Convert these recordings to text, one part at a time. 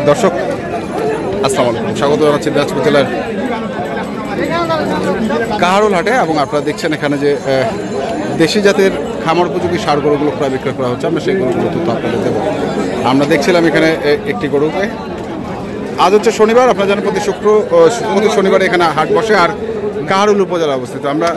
দর্শক আসসালামু আলাইকুম, স্বাগত জানাচ্ছি দিনাজপুর জেলার কাহারোল হাটে। এবং আপনারা দেখছেন এখানে যে দেশি জাতের খামার উপযোগী ষাঁড় গরুগুলো ক্রয় বিক্রয় করা হচ্ছে। আমরা সেই গরুগুলো তথ্য আপনাদের দেবো। আমরা দেখছিলাম এখানে একটি গরুকে। আজ হচ্ছে শনিবার, আপনারা জানেন প্রতি শনিবারে এখানে হাট বসে আর কাহারোল উপজেলা অবস্থিত। আমরা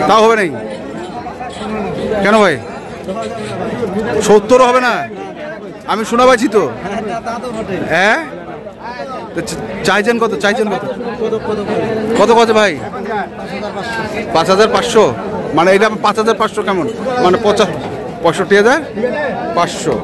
তাও হবে নাই কেন ভাই? 70 হবে না? আমি শোনা পাইছি তো। হ্যাঁ চাইছেন কত? কত কত ভাই? 5500। মানে এটা 5500 কেমন? মানে 65,500।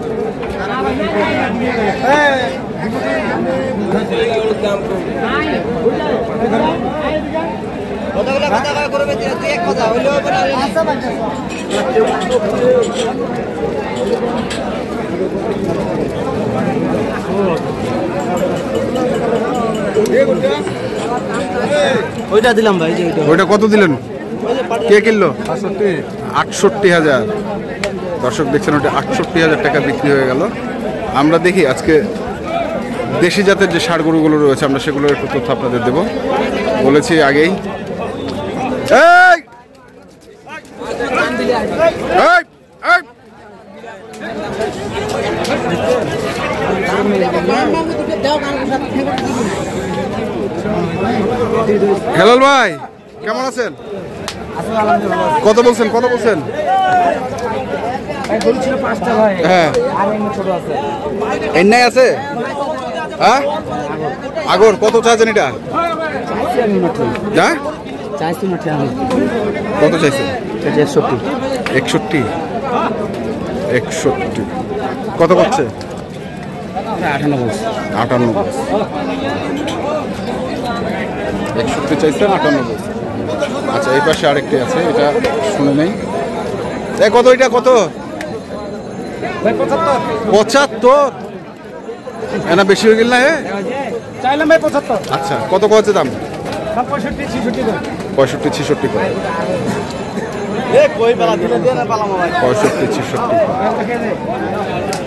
ওইটা দিলাম ভাই। ওইটা কত দিলেন? কে কিনলো? 68,000। দর্শক দেখছেন ওটা 68,000 টাকা বিক্রি হয়ে গেল। আমরা দেখি আজকে দেশি জাতের যে ষাঁড় গরুগুলো রয়েছে আমরা সেগুলোর একটু তথ্য আপনাদের দেবো। বলেছি আগেই। হেলাল ভাই কেমন আছেন? কত বলছেন? হ্যাঁ এন্নাই আছে। হ্যাঁ আগর কত চাইছেন এটা? কত চাইছে? 61। কত করছে? 58। 61 চাইছেন, 58। আচ্ছা এই পাশে আরেকটি আছে, এটা শুনে নেই। কত এটা? কত? 75। এনা বেশি হয়ে গেল না? চাইলাম ভাই 75। আচ্ছা কত কচ্ছে দাম? 65-66 করে। 65-66।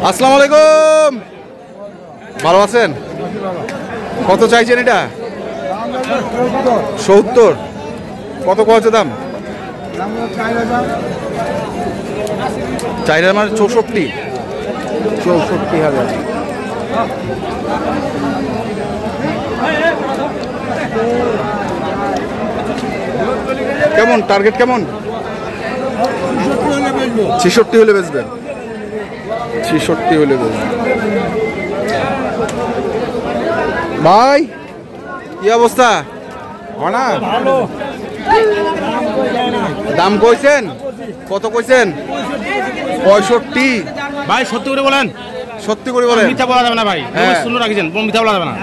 আসসালামু আলাইকুম, ভালো আছেন? কত চাইছেন এটা? 70। কত কচ্ছে দাম? 4,000 মানে 64,000। কেমন টার্গেট? কেমন? 66 হলে বেচবেন? 66 হলে বেচবেন। ভাই কি অবস্থা? দাম কইছেন? কত কইছেন? 65 ভাই। সত্যি করে বলেন। সত্যি করে বলেন, মিথ্যা বলা যাবে না ভাই। শুনে রাখছেন, মিথ্যা বলা যাবে না।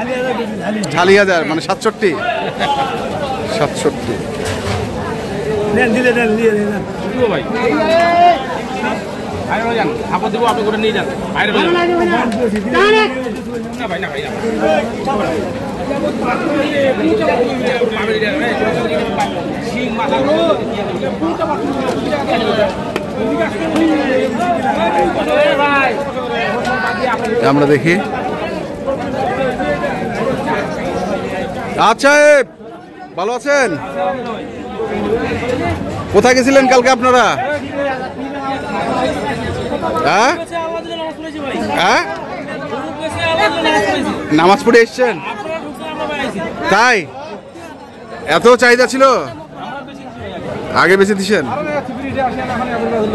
40,000 মানে 67। ভাই আপদ দেবো, আপনি করে নিয়ে যান। বাইরে আমরা দেখি। আচ্ছা ভালো আছেন? কোথায় গেছিলেন কালকে আপনারা? হ্যাঁ হ্যাঁ নামাজ পড়ে এসছেন? তাই এত চাহিদা ছিল? আগে বেঁচে দিছেন?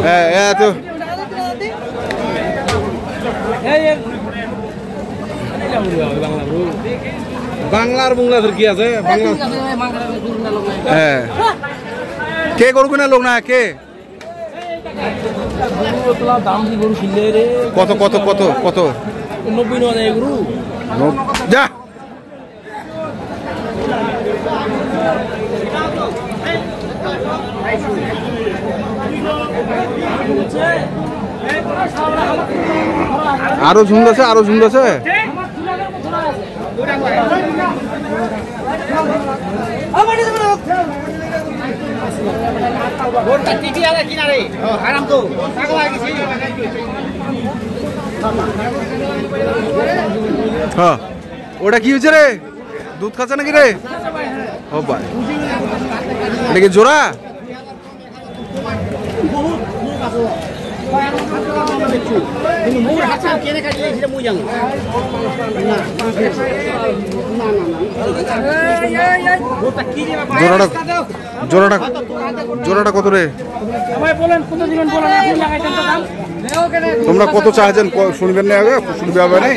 হ্যাঁ এত বাংলার কি আছে? হ্যাঁ কে গরু কিনা লোক না কে? কত কত কত কত? 90 গরু যা। আরো ঝুন্ড আছে, আরো ঝুন্ড আছে। হ্যাঁ ওটা কি হয়েছে রে দুধ খাচ্ছে নাকি রে ও ভাই এটা কি জোড়া জোড়াটা জোড়াটা জোড়াটা কত রে তোমরা কত চাইছেন শুনবেন না আগে শুনবে হবে নাই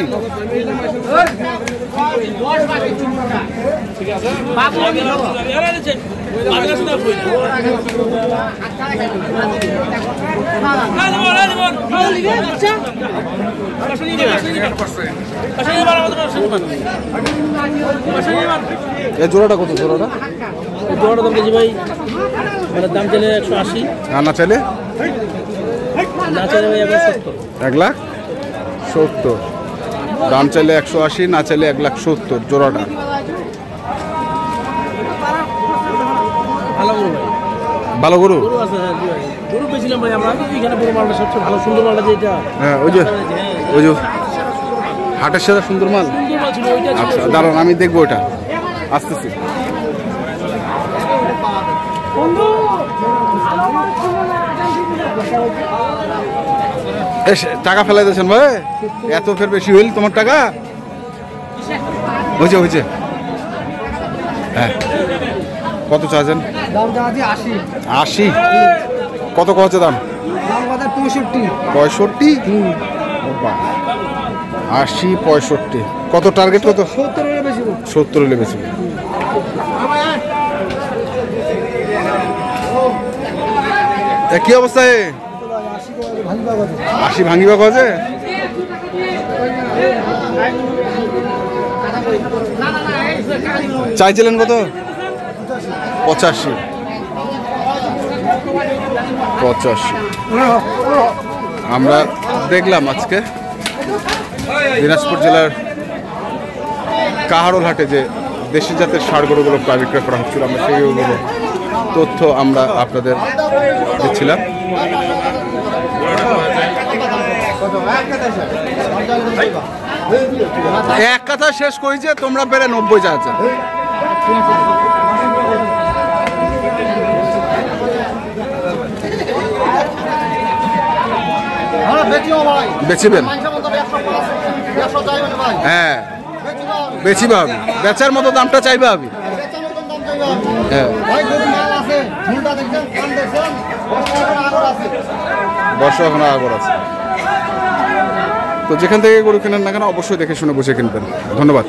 জোড়াটা কত জোড়াটা জোড়াটা দাম কেজি ভাই মানে দাম চাইলে 180 আর না চাইলে না চাইলে ভাই 1,70,000 দাম চাইলে 180 না চাইলে 1,70,000 জোড়াটা ভালো গরু ভাই ভালো গরু গরু আছে হ্যাঁ ভাই গরু বেছিলাম ভাই আমরা এখানে বড় মালটা সবচেয়ে ভালো সুন্দর মালটা যেটা হ্যাঁ ওই যে হাটের সাথে সুন্দর মাল সুন্দর মাল ছিল ওইটা ছিল আচ্ছা দাঁড়ান আমি দেখবো ওটা আসতেছি টাকা ফেলাই দিয়েছেন ভাই এত ফের বেশি হইল তোমার টাকা হয়েছে হ্যাঁ কত চাচ্ছেন দাম চাচ্ছি 80 80 কত হচ্ছে দাম দাম কত 65 80 65 কত টার্গেট কত 70 এর বেশি 70 হলে বেশি কি অবস্থায় 80 ভাঙিবা কছে চাইছিলেন কত 85 আমরা দেখলাম আজকে দিনাজপুর জেলার কাহারোল হাটে যে দেশি জাতের ষাঁড় গরুগুলো প্রায় বিক্রয় করা হচ্ছিল আমরা সেইগুলো তথ্য আমরা আপনাদের দিচ্ছিলাম এক কথা শেষ করেছে তোমরা বেড়ে 90 চাচ্ছেন বেচিবেন হ্যাঁ বেচিবা হবে বেচার মতো দামটা চাইবে হবে হ্যাঁ বর্ষা এখন আগর আছে তো যেখান থেকে গরু কেনেন না কেন অবশ্যই দেখে শুনে বুঝে কিনবেন ধন্যবাদ।